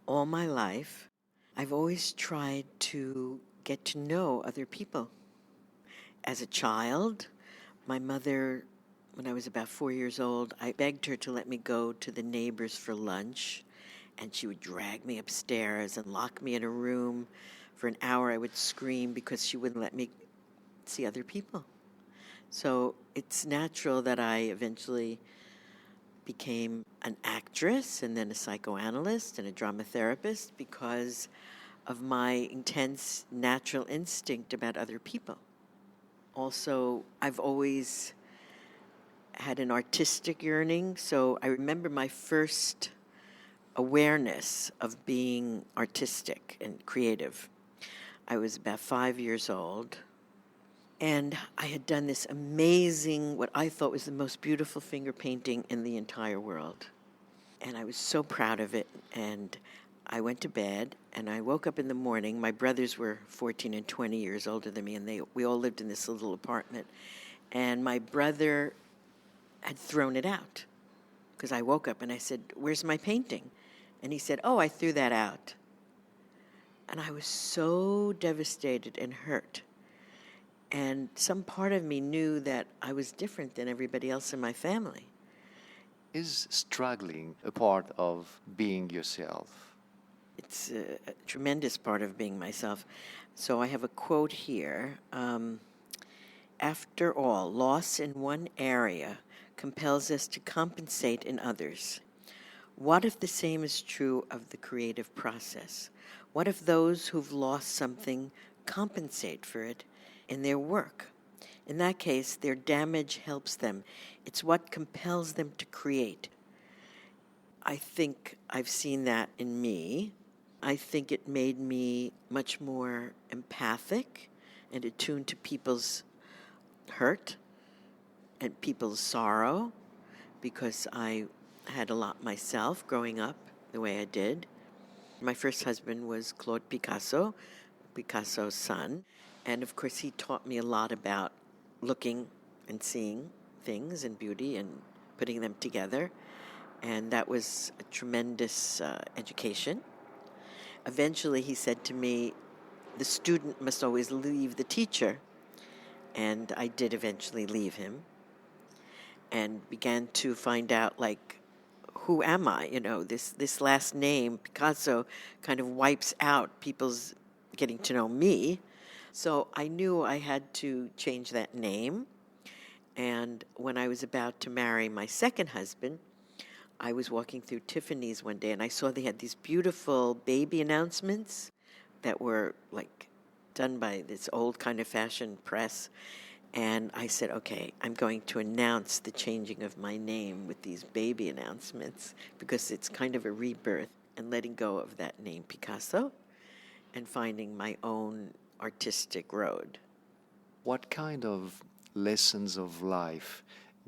All my life, I've always tried to get to know other people. As a child, my mother, when I was about 4 years old, I begged her to let me go to the neighbors for lunch, and she would drag me upstairs and lock me in a room. For an hour, I would scream because she wouldn't let me see other people. So it's natural that I eventually became an actress and then a psychoanalyst and a drama therapist because of my intense natural instinct about other people. Also, I've always had an artistic yearning, so I remember my first awareness of being artistic and creative. I was about 5 years old, and I had done this amazing, what I thought was the most beautiful finger painting in the entire world. And I was so proud of it, and I went to bed, and I woke up in the morning. My brothers were 14 and 20 years older than me, and we all lived in this little apartment. And my brother had thrown it out because I woke up and I said, "Where's my painting?" And he said, "Oh, I threw that out." And I was so devastated and hurt. And some part of me knew that I was different than everybody else in my family. Is struggling a part of being yourself? It's a tremendous part of being myself. So I have a quote here. After all, loss in one area compels us to compensate in others. What if the same is true of the creative process? What if those who've lost something compensate for it in their work? In that case, their damage helps them. It's what compels them to create. I think I've seen that in me. I think it made me much more empathic and attuned to people's hurt and people's sorrow because I had a lot myself growing up the way I did. My first husband was Claude Picasso, Picasso's son. And of course, he taught me a lot about looking and seeing things and beauty and putting them together. And that was a tremendous education. Eventually, he said to me, the student must always leave the teacher. And I did eventually leave him and began to find out, like, who am I? You know, this last name, Picasso, kind of wipes out people's getting to know me. So I knew I had to change that name. And when I was about to marry my second husband, I was walking through Tiffany's one day and I saw they had these beautiful baby announcements that were like done by this old kind of fashion press. And I said, okay, I'm going to announce the changing of my name with these baby announcements because it's kind of a rebirth and letting go of that name Picasso and finding my own artistic road. What kind of lessons of life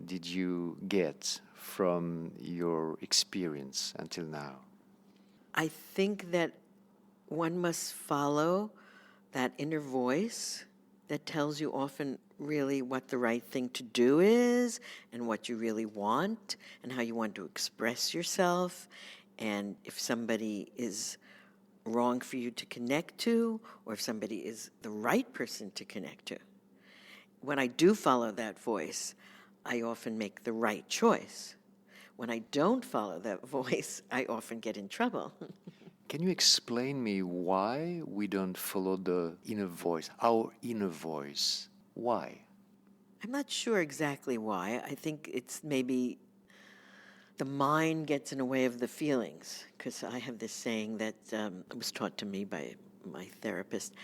did you get from your experience until now? I think that one must follow that inner voice that tells you often really what the right thing to do is and what you really want and how you want to express yourself and if somebody is wrong for you to connect to or if somebody is the right person to connect to. When I do follow that voice, I often make the right choice. When I don't follow that voice, I often get in trouble. Can you explain me why we don't follow the inner voice, our inner voice? Why? I'm not sure exactly why. I think it's maybe the mind gets in the way of the feelings, because I have this saying that was taught to me by my therapist.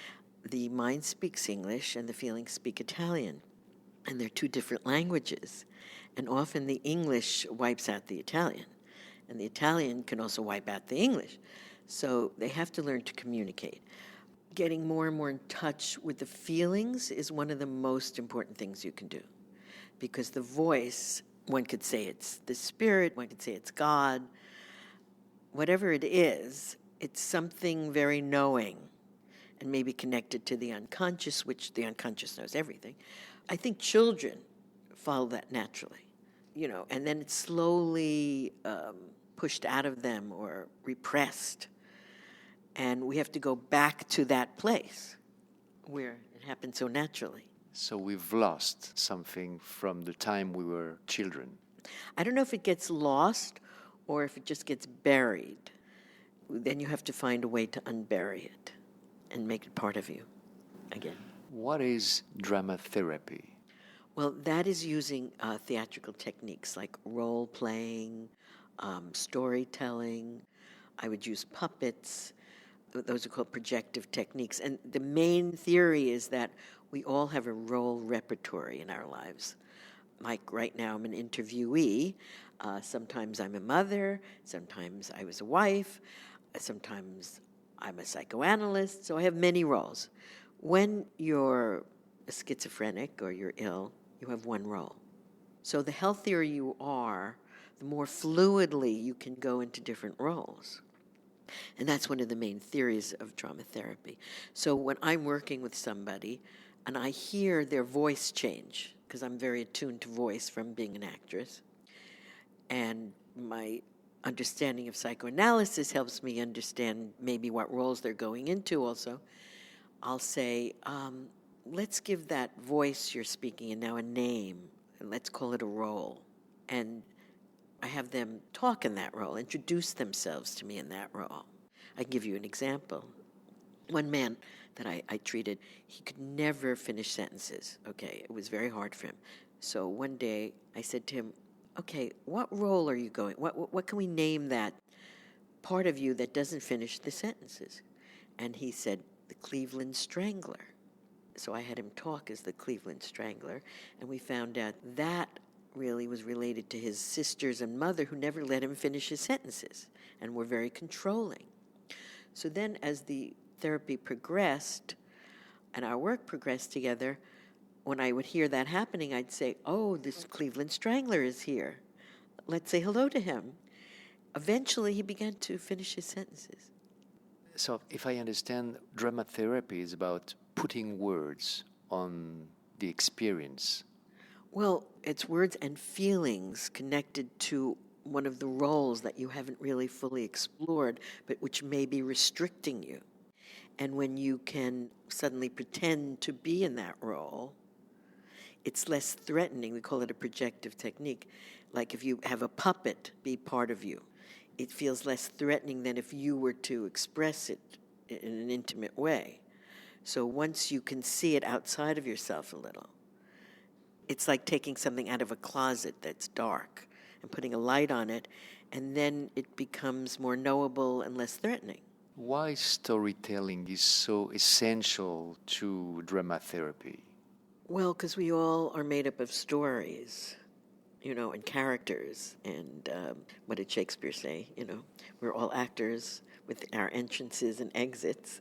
The mind speaks English and the feelings speak Italian, and they're two different languages. And often the English wipes out the Italian, and the Italian can also wipe out the English. So they have to learn to communicate. Getting more and more in touch with the feelings is one of the most important things you can do. Because the voice, one could say it's the spirit, one could say it's God. Whatever it is, it's something very knowing and maybe connected to the unconscious, which the unconscious knows everything. I think children follow that naturally, and then it's slowly pushed out of them or repressed. And we have to go back to that place where it happened so naturally. So we've lost something from the time we were children. I don't know if it gets lost or if it just gets buried. Then you have to find a way to unbury it and make it part of you again. What is drama therapy? Well, that is using theatrical techniques like role playing, storytelling. I would use puppets. Those are called projective techniques. And the main theory is that we all have a role repertory in our lives. Like right now, I'm an interviewee. Sometimes I'm a mother. Sometimes I was a wife. Sometimes I'm a psychoanalyst. So I have many roles. When you're a schizophrenic or you're ill, you have one role. So the healthier you are, the more fluidly you can go into different roles. And that's one of the main theories of drama therapy. So when I'm working with somebody and I hear their voice change, because I'm very attuned to voice from being an actress, and my understanding of psychoanalysis helps me understand maybe what roles they're going into also, I'll say, let's give that voice you're speaking in now a name, and let's call it a role. And I have them talk in that role, introduce themselves to me in that role. I give you an example. One man that I treated, he could never finish sentences. Okay, it was very hard for him. So one day I said to him, okay, what role are you going? What can we name that part of you that doesn't finish the sentences? And he said, the Cleveland Strangler. So I had him talk as the Cleveland Strangler, and we found out that really was related to his sisters and mother who never let him finish his sentences and were very controlling. So then as the therapy progressed and our work progressed together, when I would hear that happening, I'd say, oh, this Cleveland Strangler is here. Let's say hello to him. Eventually, he began to finish his sentences. So if I understand, drama therapy is about putting words on the experience. Well, it's words and feelings connected to one of the roles that you haven't really fully explored, but which may be restricting you. And when you can suddenly pretend to be in that role, it's less threatening. We call it a projective technique. Like if you have a puppet be part of you, it feels less threatening than if you were to express it in an intimate way. So once you can see it outside of yourself a little, it's like taking something out of a closet that's dark and putting a light on it, and then it becomes more knowable and less threatening. Why storytelling is so essential to drama therapy? Well, because we all are made up of stories, and characters. And what did Shakespeare say? We're all actors with our entrances and exits.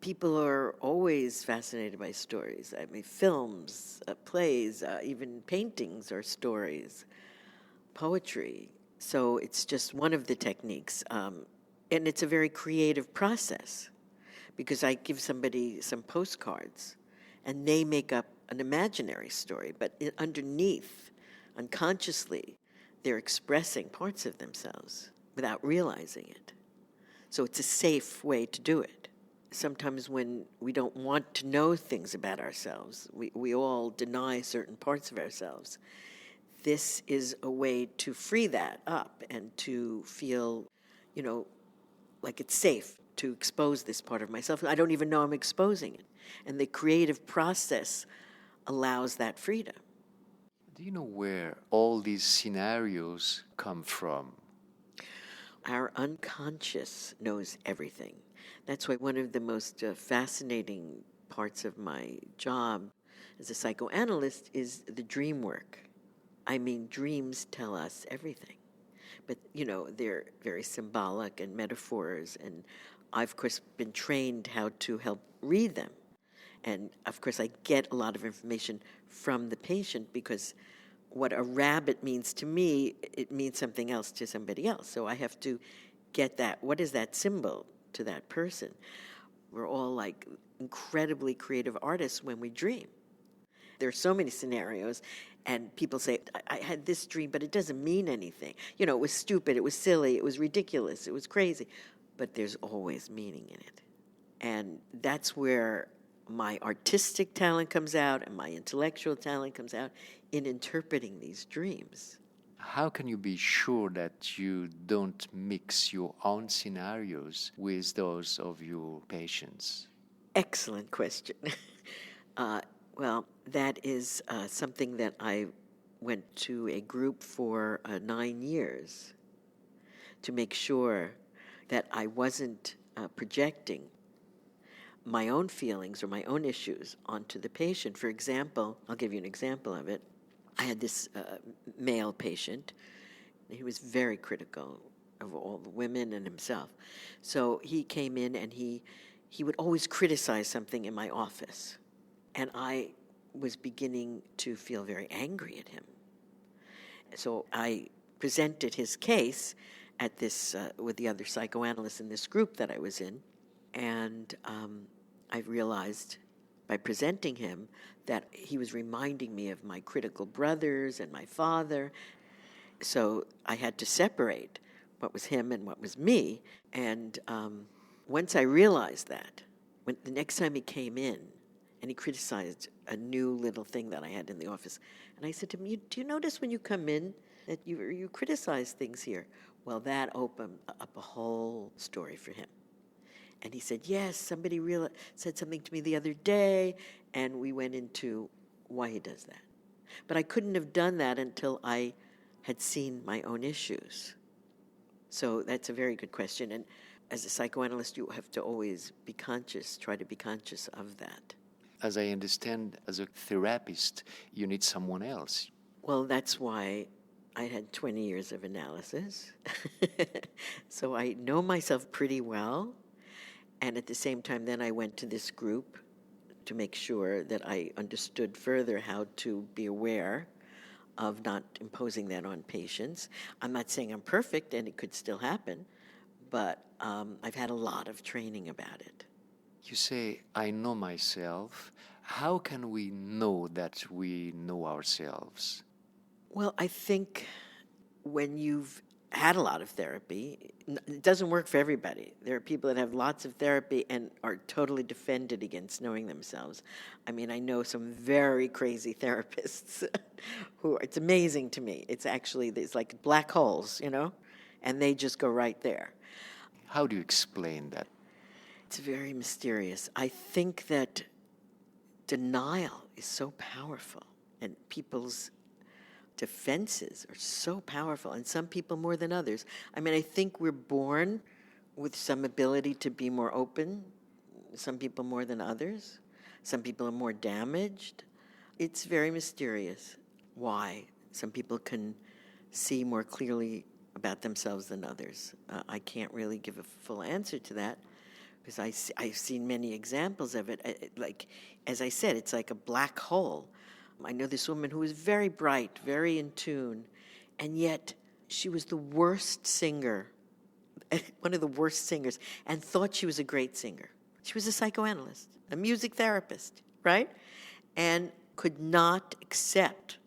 People are always fascinated by stories. I mean, films, plays, even paintings are stories, poetry. So it's just one of the techniques. And it's a very creative process because I give somebody some postcards and they make up an imaginary story, but underneath, unconsciously, they're expressing parts of themselves without realizing it. So it's a safe way to do it. Sometimes when we don't want to know things about ourselves, we all deny certain parts of ourselves. This is a way to free that up and to feel, like it's safe to expose this part of myself. I don't even know I'm exposing it. And the creative process allows that freedom. Do you know where all these scenarios come from? Our unconscious knows everything. That's why one of the most fascinating parts of my job as a psychoanalyst is the dream work. I mean, dreams tell us everything. But, they're very symbolic and metaphors. And I've, of course, been trained how to help read them. And, of course, I get a lot of information from the patient because what a rabbit means to me, it means something else to somebody else. So I have to get that. What is that symbol to that person? We're all like incredibly creative artists when we dream. There are so many scenarios, and people say, I had this dream, but it doesn't mean anything. It was stupid, it was silly, it was ridiculous, it was crazy. but there's always meaning in it. And that's where my artistic talent comes out and my intellectual talent comes out in interpreting these dreams. How can you be sure that you don't mix your own scenarios with those of your patients? Excellent question. Well, that is something that I went to a group for 9 years to make sure that I wasn't projecting my own feelings or my own issues onto the patient. For example, I'll give you an example of it. I had this male patient. He was very critical of all the women and himself. So he came in and he would always criticize something in my office. And I was beginning to feel very angry at him. So I presented his case at this with the other psychoanalysts in this group that I was in. And I realized by presenting him that he was reminding me of my critical brothers and my father. So I had to separate what was him and what was me. And once I realized that, when the next time he came in and he criticized a new little thing that I had in the office, and I said to him, do you notice when you come in that you criticize things here? Well, that opened up a whole story for him. And he said, yes, somebody said something to me the other day, and we went into why he does that. But I couldn't have done that until I had seen my own issues. So that's a very good question. And as a psychoanalyst, you have to always be conscious, try to be conscious of that. As I understand, as a therapist, you need someone else. Well, that's why I had 20 years of analysis. So I know myself pretty well. And at the same time, then I went to this group to make sure that I understood further how to be aware of not imposing that on patients. I'm not saying I'm perfect, and it could still happen, but I've had a lot of training about it. You say, I know myself. How can we know that we know ourselves? Well, I think when you've had a lot of therapy, it doesn't work for everybody. There are people that have lots of therapy and are totally defended against knowing themselves. I mean, I know some very crazy therapists who, it's amazing to me. It's like black holes, and they just go right there. How do you explain that? It's very mysterious. I think that denial is so powerful, and people's defenses are so powerful, and some people more than others. I mean, I think we're born with some ability to be more open, some people more than others. Some people are more damaged. It's very mysterious why some people can see more clearly about themselves than others. I can't really give a full answer to that because I've seen many examples of it. Like, as I said, it's like a black hole. I know this woman who was very bright, very in tune, and yet she was the worst singer, one of the worst singers, and thought she was a great singer. She was a psychoanalyst, a music therapist, right? And could not accept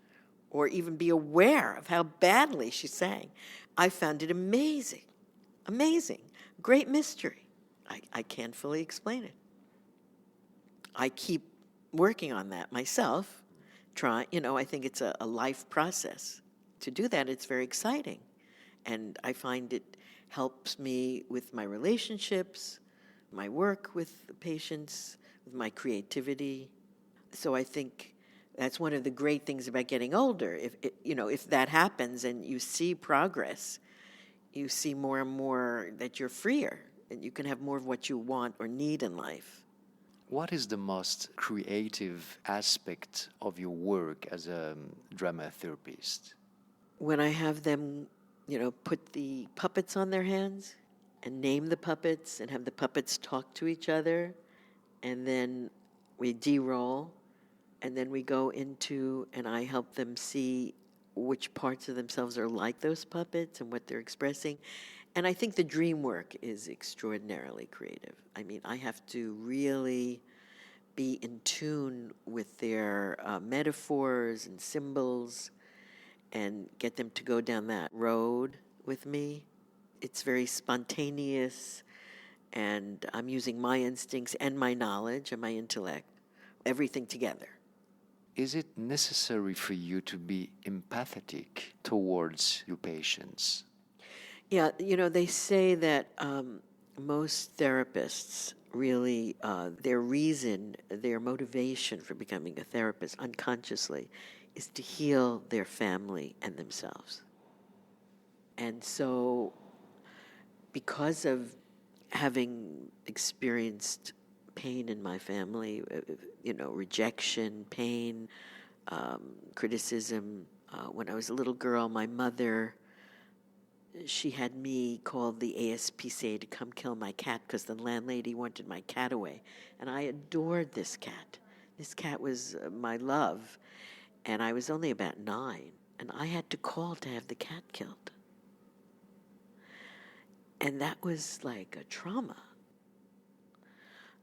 or even be aware of how badly she sang. I found it amazing, great mystery. I can't fully explain it. I keep working on that myself. I think it's a life process. To do that, it's very exciting. And I find it helps me with my relationships, my work with the patients, with my creativity. So I think that's one of the great things about getting older. If that happens and you see progress, you see more and more that you're freer and you can have more of what you want or need in life. What is the most creative aspect of your work as a drama therapist? When I have them, put the puppets on their hands and name the puppets and have the puppets talk to each other, and then we de-roll, and then we go into, and I help them see which parts of themselves are like those puppets and what they're expressing. And I think the dream work is extraordinarily creative. I mean, I have to really be in tune with their metaphors and symbols and get them to go down that road with me. It's very spontaneous. And I'm using my instincts and my knowledge and my intellect, everything together. Is it necessary for you to be empathetic towards your patients? Yeah, they say that most therapists really, their reason, their motivation for becoming a therapist unconsciously is to heal their family and themselves. And so, because of having experienced pain in my family, rejection, pain, criticism, when I was a little girl, my mother, she had me call the ASPCA to come kill my cat because the landlady wanted my cat away. And I adored this cat. This cat was my love. And I was only about 9. And I had to call to have the cat killed. And that was like a trauma.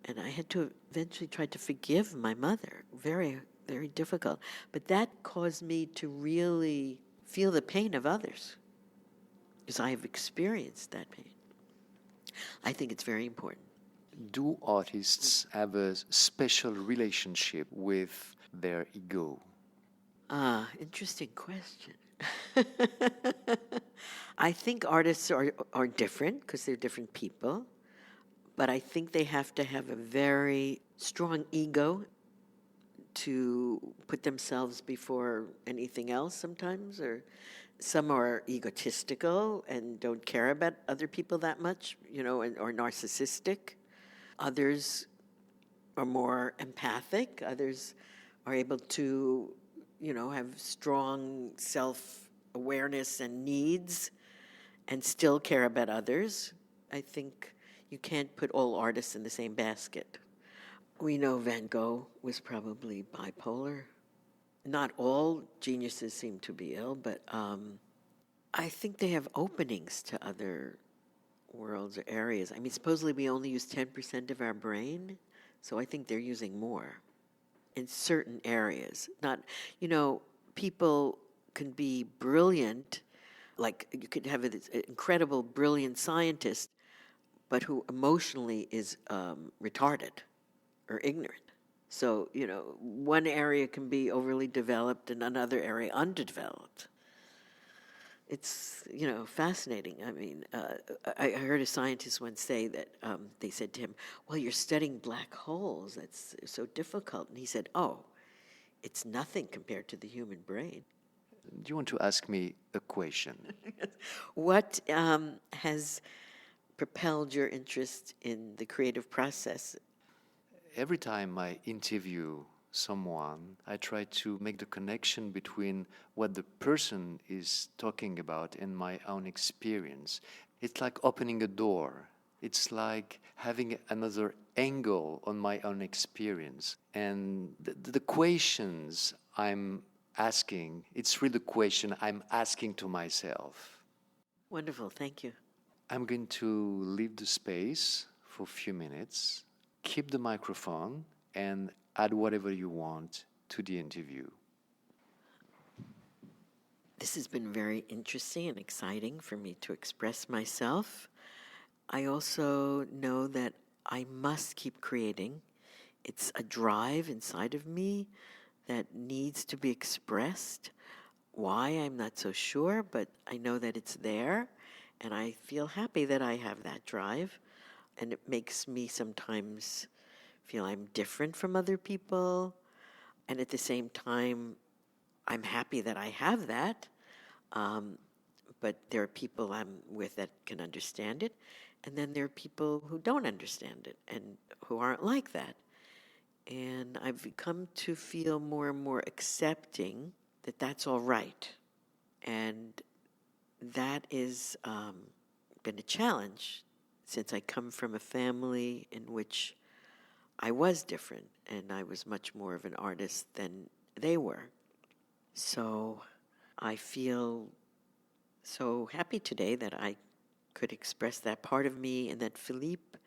And I had to eventually try to forgive my mother. Very, very difficult. But that caused me to really feel the pain of others, because I have experienced that pain. I think it's very important. Do artists have a special relationship with their ego? Interesting question. I think artists are different because they're different people, but I think they have to have a very strong ego to put themselves before anything else sometimes, or some are egotistical and don't care about other people that much, or narcissistic. Others are more empathic. Others are able to, have strong self-awareness and needs and still care about others. I think you can't put all artists in the same basket. We know Van Gogh was probably bipolar. Not all geniuses seem to be ill, but I think they have openings to other worlds or areas. I mean, supposedly we only use 10% of our brain, so I think they're using more in certain areas. Not, people can be brilliant, like you could have an incredible, brilliant scientist, but who emotionally is retarded or ignorant. So, one area can be overly developed and another area underdeveloped. It's, fascinating. I mean, I heard a scientist once say that they said to him, well, you're studying black holes. That's so difficult. And he said, oh, it's nothing compared to the human brain. Do you want to ask me a question? What has propelled your interest in the creative process? Every time I interview someone, I try to make the connection between what the person is talking about and my own experience. It's like opening a door. It's like having another angle on my own experience. And the questions I'm asking, it's really the question I'm asking to myself. Wonderful, thank you. I'm going to leave the space for a few minutes, keep the microphone, and add whatever you want to the interview. This has been very interesting and exciting for me to express myself. I also know that I must keep creating. It's a drive inside of me that needs to be expressed. Why, I'm not so sure, but I know that it's there, and I feel happy that I have that drive. And it makes me sometimes feel I'm different from other people, and at the same time, I'm happy that I have that. But there are people I'm with that can understand it, and then there are people who don't understand it and who aren't like that. And I've come to feel more and more accepting that that's all right. And that is been a challenge since I come from a family in which I was different and I was much more of an artist than they were. So I feel so happy today that I could express that part of me, and that Philippe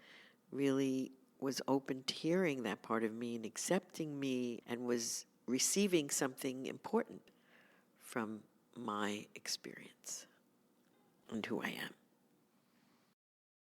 really was open to hearing that part of me and accepting me and was receiving something important from my experience and who I am.